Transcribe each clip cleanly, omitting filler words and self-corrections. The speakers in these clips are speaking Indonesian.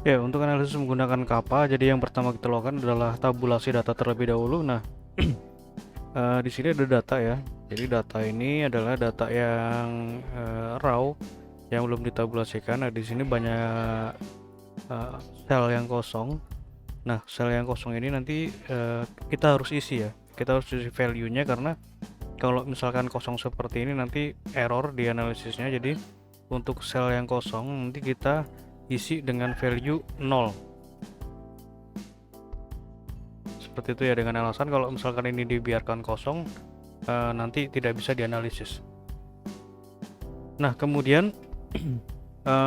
Ya, untuk analisis menggunakan kappa, jadi yang pertama kita lakukan adalah tabulasi data terlebih dahulu. Nah, di sini ada data ya. Jadi data ini adalah data yang raw, yang belum ditabulasikan. Nah, di sini banyak eh, sel yang kosong. Nah, sel yang kosong ini nanti kita harus isi ya. Kita harus isi value-nya, karena kalau misalkan kosong seperti ini nanti error di analisisnya. Jadi untuk sel yang kosong nanti kita isi dengan value 0. Seperti itu ya, dengan alasan kalau misalkan ini dibiarkan kosong nanti tidak bisa dianalisis. Nah, kemudian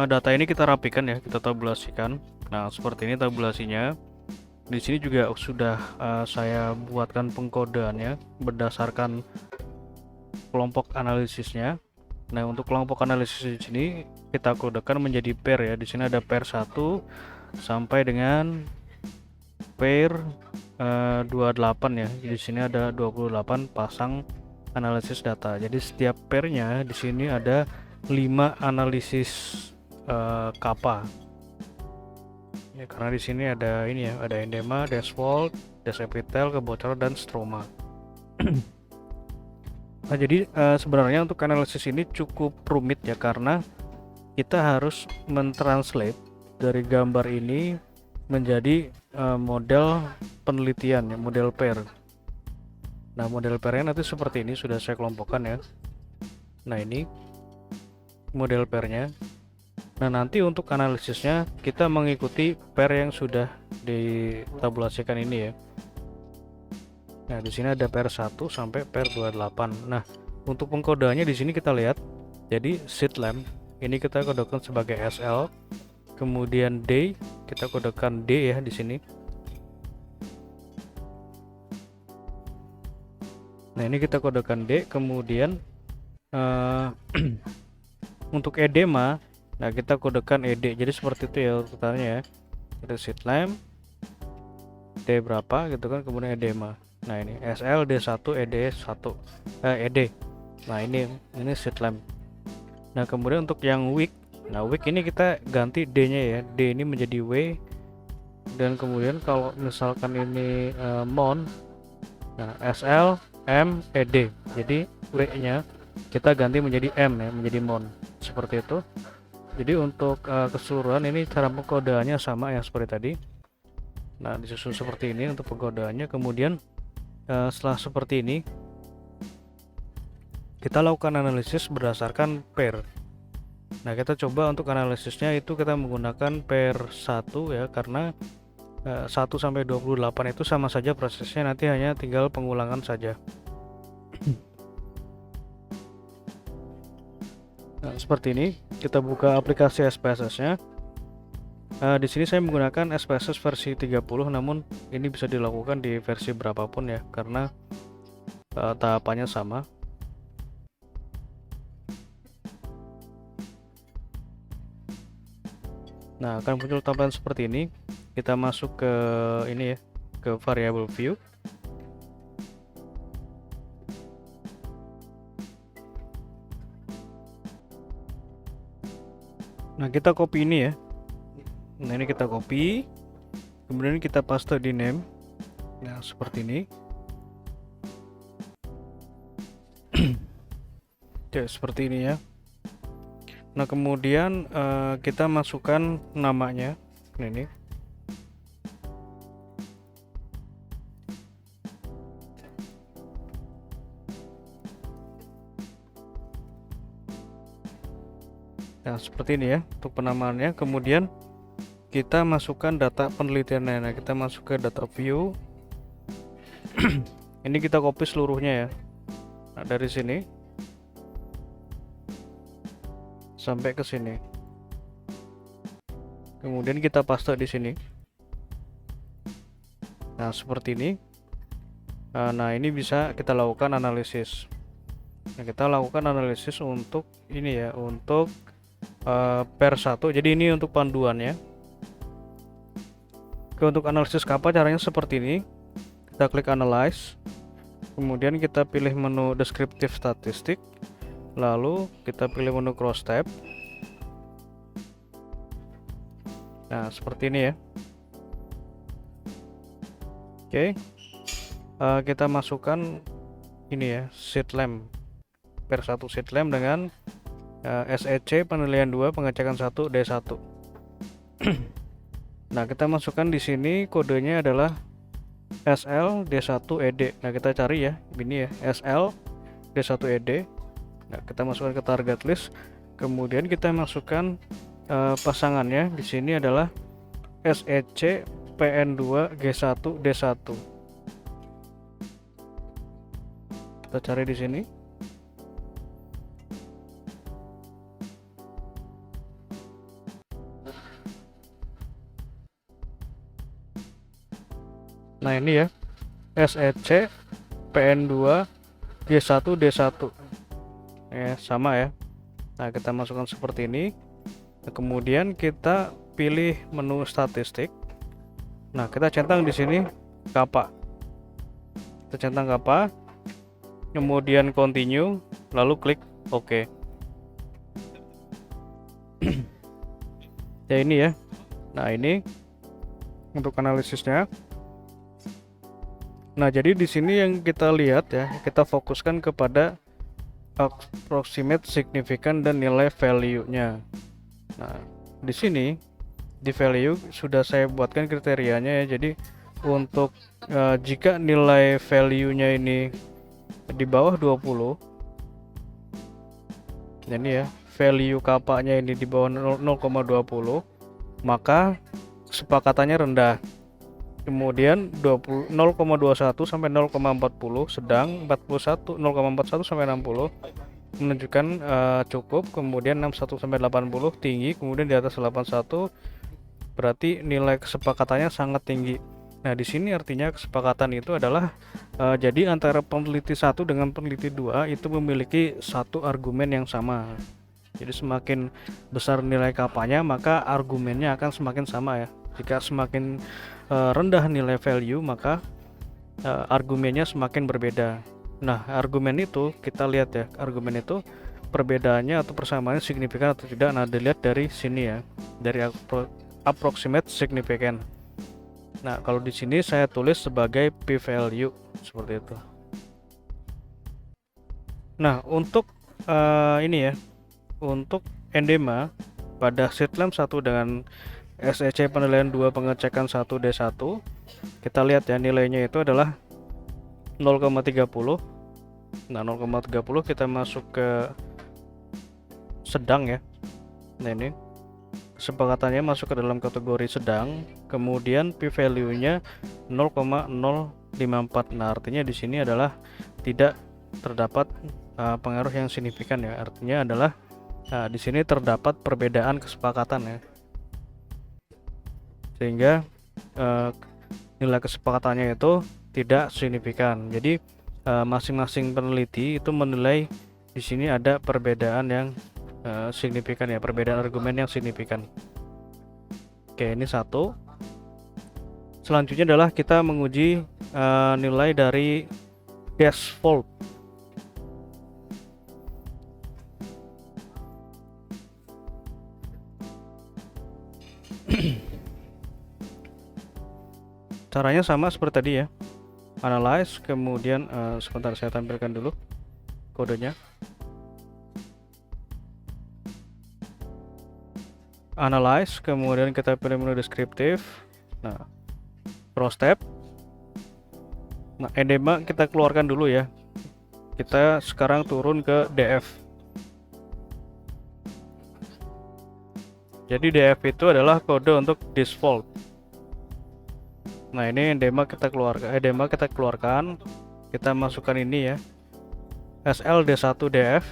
data ini kita rapikan ya, kita tabulasikan. Nah, seperti ini tabulasinya. Di sini juga sudah saya buatkan pengkodeannya berdasarkan kelompok analisisnya. Nah, untuk kelompok analisis di sini kita kodekan menjadi pair ya. Di sini ada pair 1 sampai dengan pair 28 ya. Di sini ada 28 pasang analisis data. Jadi setiap pairnya di sini ada 5 analisis kappa. Ya, karena di sini ada ini ya, ada endema, dashboard, dash epitel, kebocoran, dan stroma. Nah, jadi sebenarnya untuk analisis ini cukup rumit ya, karena kita harus mentranslate dari gambar ini menjadi model penelitian ya, model pair. Nah, model pairnya nanti seperti ini, sudah saya kelompokkan ya. Nah, ini model pairnya. Nah, nanti untuk analisisnya kita mengikuti pair yang sudah ditabulasikan ini ya. Nah, di sini ada pair 1 sampai pair 28. Nah, untuk pengkodeannya di sini kita lihat. Jadi seed lamp ini kita kodekan sebagai SL. Kemudian D kita kodekan D ya di sini. Nah, ini kita kodekan D. Kemudian untuk edema, nah kita kodekan ED. Jadi seperti itu ya urutannya ya. Ada seed lamp, D berapa gitu kan, kemudian edema. Nah, ini SL D1 ED1 ED. Nah, ini seed lamp. Nah, kemudian untuk yang week, nah week ini kita ganti D-nya ya. D ini menjadi W. Dan kemudian kalau misalkan ini mon, nah SL M ED. Jadi W-nya kita ganti menjadi M ya, menjadi mon. Seperti itu. Jadi untuk keseluruhan ini cara pengkodeannya sama yang seperti tadi. Nah, disusun seperti ini untuk pengkodeannya. Kemudian setelah seperti ini kita lakukan analisis berdasarkan pair. Nah, kita coba untuk analisisnya itu kita menggunakan pair 1 ya, karena 1 sampai 28 itu sama saja prosesnya, nanti hanya tinggal pengulangan saja. Nah, seperti ini kita buka aplikasi SPSS-nya. Di sini saya menggunakan SPSS versi 30, namun ini bisa dilakukan di versi berapapun ya, karena tahapannya sama. Nah, akan muncul tampilan seperti ini. Kita masuk ke ini ya, ke variable view. Nah, kita copy ini ya. Nah, ini kita copy, kemudian kita paste di name. Nah, seperti ini. Oke, seperti ini ya. Nah, kemudian kita masukkan namanya. Ini. Nah, seperti ini ya untuk penamaannya. Kemudian kita masukkan data penelitiannya. Nah, kita masuk ke data view. Ini kita copy seluruhnya ya. Nah, dari sini sampai ke sini. Kemudian kita paste di sini. Nah, seperti ini. Nah, ini bisa kita lakukan analisis. Nah, kita lakukan analisis untuk ini ya, untuk pair 1. Jadi ini untuk panduannya. Untuk analisis kappa caranya seperti ini. Kita klik analyze. Kemudian kita pilih menu descriptive statistik. Lalu kita pilih menu cross tab. Nah, seperti ini ya. Oke. Kita masukkan ini ya, seed lamp. Per 1 seed lamp dengan SEC penilaian 2 pengecekan 1 D1. Nah, kita masukkan di sini kodenya adalah SL D1ED. Nah, kita cari ya, ini ya, SL D1ED. Nah, kita masukkan ke target list. Kemudian kita masukkan pasangannya di sini adalah SEC PN2 G1 D1. Kita cari di sini. Nah, ini ya, SEC PN2 G1 D1. Ya, sama ya. Nah, kita masukkan seperti ini. Nah, kemudian kita pilih menu statistik. Nah, kita centang di sini kappa. Kita centang kappa. Kemudian continue, lalu klik OK. Ya, ini ya. Nah, ini untuk analisisnya. Nah, jadi di sini yang kita lihat ya, kita fokuskan kepada approximate, significant, dan nilai value-nya. Nah, di sini di value sudah saya buatkan kriterianya ya. Jadi untuk jika nilai value-nya ini di bawah 20, ini ya, value kapanya ini di bawah 0,20, maka kesepakatannya rendah. Kemudian 0,21 sampai 0,40 sedang, 0,41 sampai 60 menunjukkan cukup, kemudian 61 sampai 80 tinggi, kemudian di atas 81 berarti nilai kesepakatannya sangat tinggi. Nah, di sini artinya kesepakatan itu adalah jadi antara peneliti 1 dengan peneliti 2 itu memiliki satu argumen yang sama. Jadi semakin besar nilai kapanya, maka argumennya akan semakin sama ya. Jika semakin rendah nilai value, maka argumennya semakin berbeda. Nah, argumen itu kita lihat ya, argumen itu perbedaannya atau persamaannya signifikan atau tidak. Nah, dilihat dari sini ya, dari approximate significant. Nah, kalau di sini saya tulis sebagai p-value seperti itu. Nah, untuk ini ya, untuk endema pada seed lamp 1 dengan SEC penilaian 2 pengecekan 1 D1, kita lihat ya, nilainya itu adalah 0,30. Nah, 0,30 kita masuk ke sedang ya. Nah, ini kesepakatannya masuk ke dalam kategori sedang, kemudian p-value-nya 0,054. Nah, artinya di sini adalah tidak terdapat pengaruh yang signifikan ya. Artinya adalah di sini terdapat perbedaan kesepakatan ya. Sehingga nilai kesepakatannya itu tidak signifikan. Jadi masing-masing peneliti itu menilai di sini ada perbedaan yang signifikan ya, perbedaan argumen yang signifikan. Oke, ini satu. Selanjutnya adalah kita menguji nilai dari guess fault. Caranya sama seperti tadi ya, analyze, kemudian sebentar saya tampilkan dulu kodenya. Analyze, kemudian kita pilih menu deskriptif. Nah, pro step. Nah, endema kita keluarkan dulu ya. Kita sekarang turun ke DF. Jadi DF itu adalah kode untuk default. Nah, ini endema kita keluarkan, kita masukkan ini ya, SLD1DF.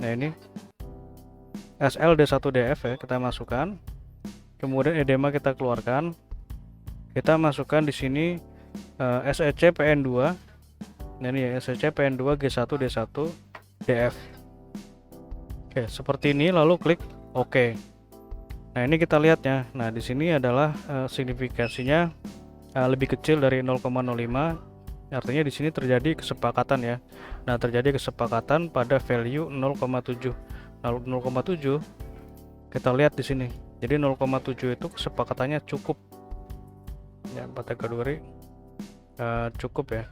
Nah, ini SLD1DF ya, kita masukkan. Kemudian endema kita keluarkan, kita masukkan di sini SEC PN2. Nah, ini ya, SEC PN2 G1 D1 DF. Oke, seperti ini, lalu klik OK. Nah, ini kita lihat ya. Nah, di sini adalah signifikasinya lebih kecil dari 0,05. Artinya di sini terjadi kesepakatan ya. Nah, terjadi kesepakatan pada value 0,7. Nah, 0,7 kita lihat di sini. Jadi 0,7 itu kesepakatannya cukup ya, pada kategori cukup ya.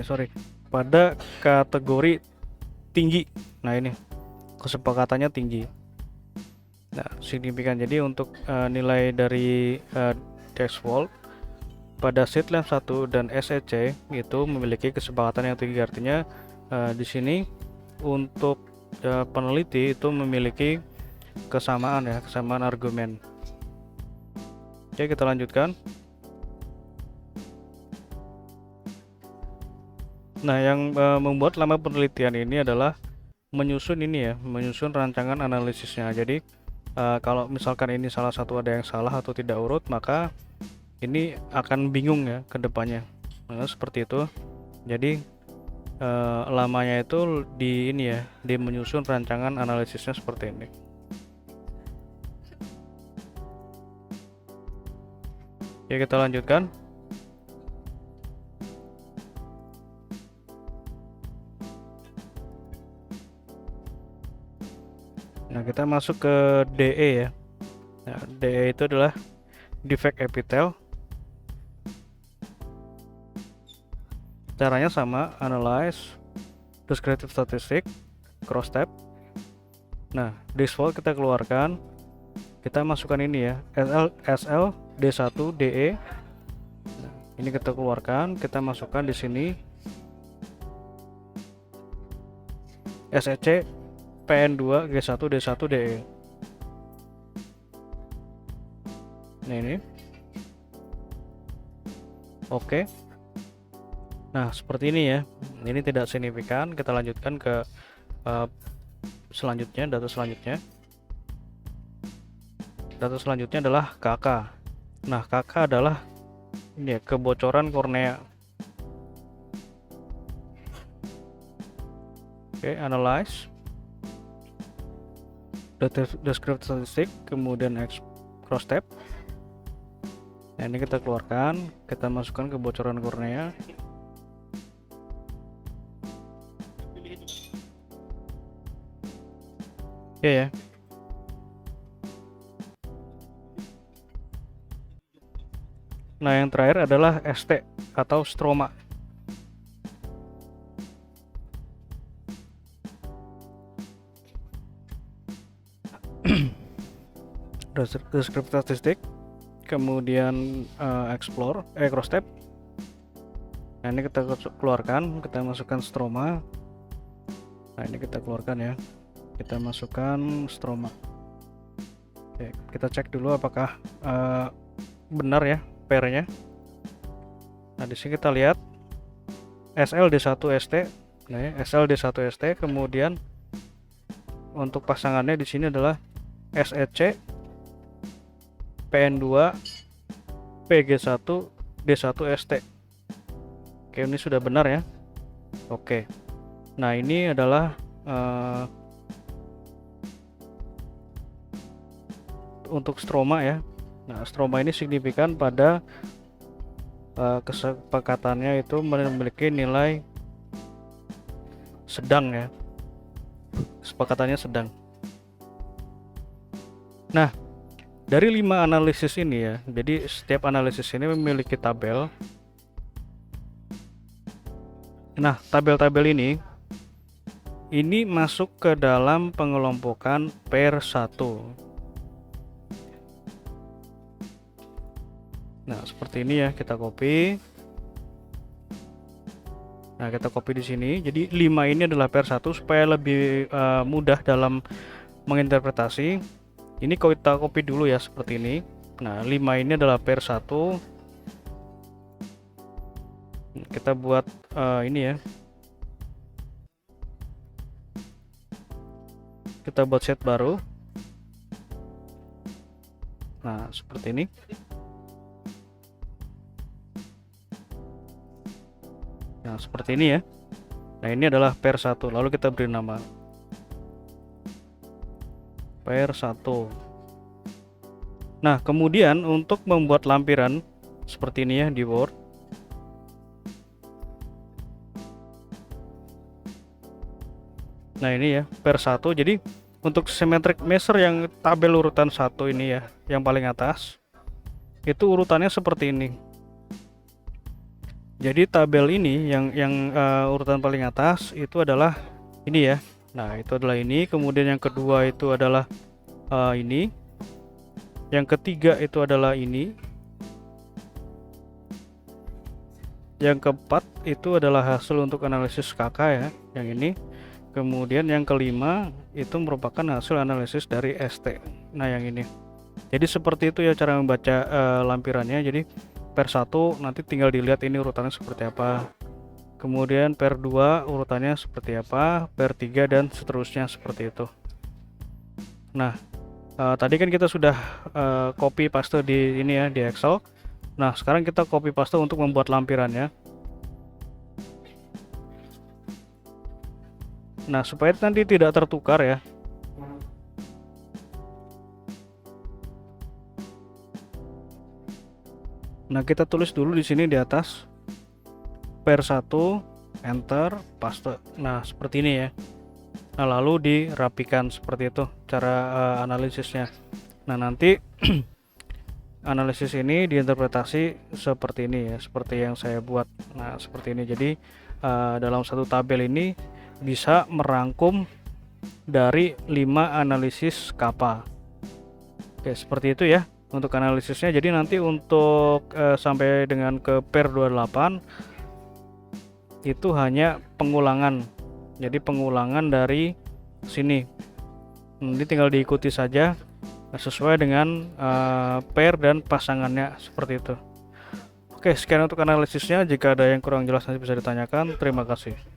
Sorry, pada kategori tinggi. Nah, ini kesepakatannya tinggi. Nah, signifikan. Jadi untuk nilai dari Dexvolt pada Seedlab 1 dan SEC itu memiliki kesepakatan yang tinggi. Artinya di sini untuk peneliti itu memiliki kesamaan ya, kesamaan argumen. Oke, kita lanjutkan. Nah, yang membuat lama penelitian ini adalah menyusun rancangan analisisnya. Jadi kalau misalkan ini salah satu ada yang salah atau tidak urut, maka ini akan bingung ya ke depannya. Nah, seperti itu. Jadi lamanya itu di menyusun rancangan analisisnya seperti ini. Ya, kita lanjutkan. Nah, kita masuk ke DE ya. Nah, DE itu adalah defect epithel. Caranya sama, analyze, descriptive statistic, cross tab. Nah, Dexvolt kita keluarkan, kita masukkan ini ya, SL D1 DE. Nah, ini kita keluarkan, kita masukkan di sini SEC PN2 G1 D1 DE. Nah, ini oke. Nah, seperti ini ya. Ini tidak signifikan. Kita lanjutkan ke selanjutnya, data selanjutnya. Data selanjutnya adalah KK. Nah, KK adalah ini ya, kebocoran kornea. Oke, analyze, descriptive statistic, kemudian cross tab. Nah, ini kita keluarkan, kita masukkan kebocoran kornea. Ya. Nah, yang terakhir adalah ST atau stroma. Descriptive statistic, kemudian explore cross tab. Nah, ini kita keluarkan, kita masukkan stroma. Nah, ini kita keluarkan ya, kita masukkan stroma. Oke, kita cek dulu apakah benar ya pairnya. Nah, di sini kita lihat SLD1ST. Nah, ya, SLD1ST, kemudian untuk pasangannya di sini adalah SEC PN2 PG1 D1ST. Oke, ini sudah benar ya. Oke. Nah, ini adalah untuk stroma ya. Nah, stroma ini signifikan pada kesepakatannya itu memiliki nilai sedang ya. Kesepakatannya sedang. Nah, dari 5 analisis ini ya, jadi setiap analisis ini memiliki tabel. Nah, tabel-tabel ini masuk ke dalam pengelompokan pair 1. Nah, seperti ini ya, kita copy. Nah, kita copy di sini. Jadi 5 ini adalah pair 1 supaya lebih mudah dalam menginterpretasi. Ini kita copy dulu ya seperti ini. Nah, 5 ini adalah pair 1. Kita buat ini ya. Kita buat set baru. Nah, seperti ini. Nah, seperti ini ya. Nah, ini adalah pair 1. Lalu kita beri nama pair 1. Nah, kemudian untuk membuat lampiran seperti ini ya di Word. Nah, ini ya pair 1. Jadi Untuk symmetric measure yang tabel urutan 1 ini ya, yang paling atas, itu urutannya seperti ini. Jadi tabel ini yang urutan paling atas itu adalah ini ya. Nah, itu adalah ini, kemudian yang kedua itu adalah ini. Yang ketiga itu adalah ini. Yang keempat itu adalah hasil untuk analisis KK ya, yang ini. Kemudian yang kelima itu merupakan hasil analisis dari ST. Nah, yang ini. Jadi seperti itu ya cara membaca lampirannya. Jadi per 1 nanti tinggal dilihat ini urutannya seperti apa. Kemudian per 2 urutannya seperti apa, per 3 dan seterusnya seperti itu. Nah, tadi kan kita sudah copy paste di ini ya, di Excel. Nah, sekarang kita copy paste untuk membuat lampirannya. Nah, supaya nanti tidak tertukar ya. Nah, kita tulis dulu di sini di atas per 1, enter, paste. Nah, seperti ini ya. Nah, lalu dirapikan seperti itu cara analisisnya. Nah, nanti analisis ini diinterpretasi seperti ini ya, seperti yang saya buat. Nah, seperti ini. Jadi dalam satu tabel ini bisa merangkum dari 5 analisis kappa. Oke, seperti itu ya untuk analisisnya. Jadi nanti untuk sampai dengan ke per 28 itu hanya pengulangan. Jadi pengulangan dari sini. Nanti tinggal diikuti saja sesuai dengan pair dan pasangannya seperti itu. Oke, sekian untuk analisisnya. Jika ada yang kurang jelas nanti bisa ditanyakan. Terima kasih.